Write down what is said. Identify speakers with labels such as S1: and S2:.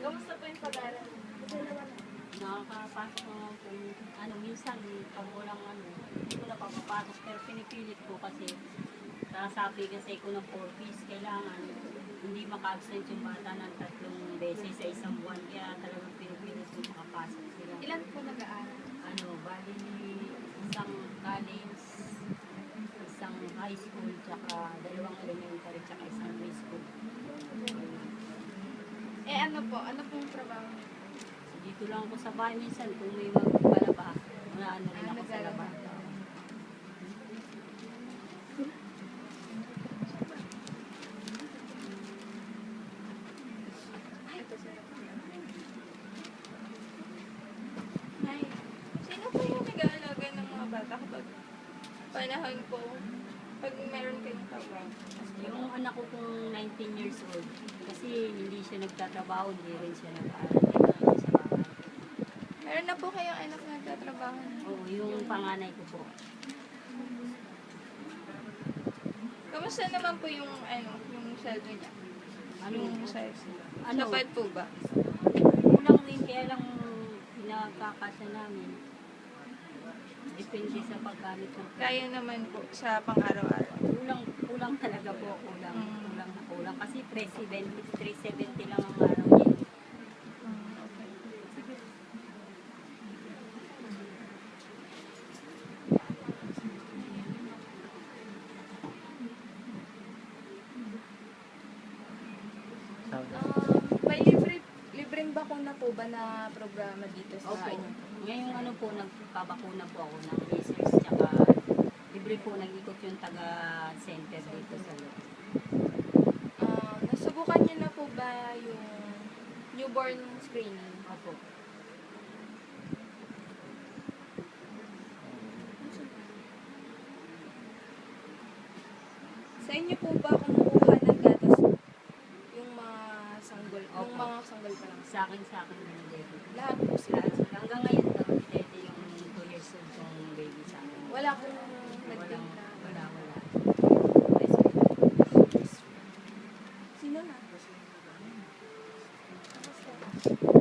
S1: Kamusta po yung pag-aaral?
S2: Nakakapasok naman po. Minsan, pag walang hindi ko na papapasok. Pero pinipilit ko kasi sasabi kasi ko ng 4 piece, kailangan hindi maka-absent yung bata ng 3 beses sa isang buwan. Kaya talagang pinipilit ko makapasok sila.
S1: Ilan po nag-aaral?
S2: Bali isang college, isang high school, tsaka 2 elementary, tsaka isang preschool.
S1: Ano po? Ano pong trabaho?
S2: Dito lang ako sa bahay minsan kung may magpalaba. Rin ako sa laba.
S1: Ay, sino po yung nag-aalaga ng mga bata kapag panahon po? Pag meron kayong trabaho?
S2: Yung anak ko kung 19 years old, kasi hindi siya nagtatrabaho, hindi rin siya nag-aaral, kailangan sa bahay.
S1: Meron na po kayong anak na nagtatrabaho na?
S2: Oo, yung panganay ko po.
S1: Kamusta naman po yung yung sweldo niya? Yung size?
S2: Ano?
S1: Sapat po ba?
S2: Kulang din, kaya lang pinagkakasya namin. Depende sa paggamit ng
S1: Kaya naman po sa pang-araw-araw.
S2: kulang talaga po, kulang
S1: Mm.
S2: na kulang. Kasi 370 lang ang araw niya.
S1: Okay. May libreng bakuna po ba na programa dito sa
S2: Opo.
S1: inyo?
S2: Ngayong nagpabakuna po ako ng research, tsaka libre po nag-ikot yung taga-center dito sa loob.
S1: Nasubukan niyo na po ba yung newborn screening?
S2: Opo.
S1: Sa inyo po ba kumukuha ng gatas yung mga sanggol? Yung
S2: Opo.
S1: mga sanggol pa lang?
S2: Sa akin yung baby.
S1: Lahat po sila?
S2: Hanggang ngayon daw, dito yung 2 years old yung baby sa akin.
S1: Wala pong
S2: Wala.
S1: nagtimpla?
S2: Wala.
S1: Sino na? Kamusta?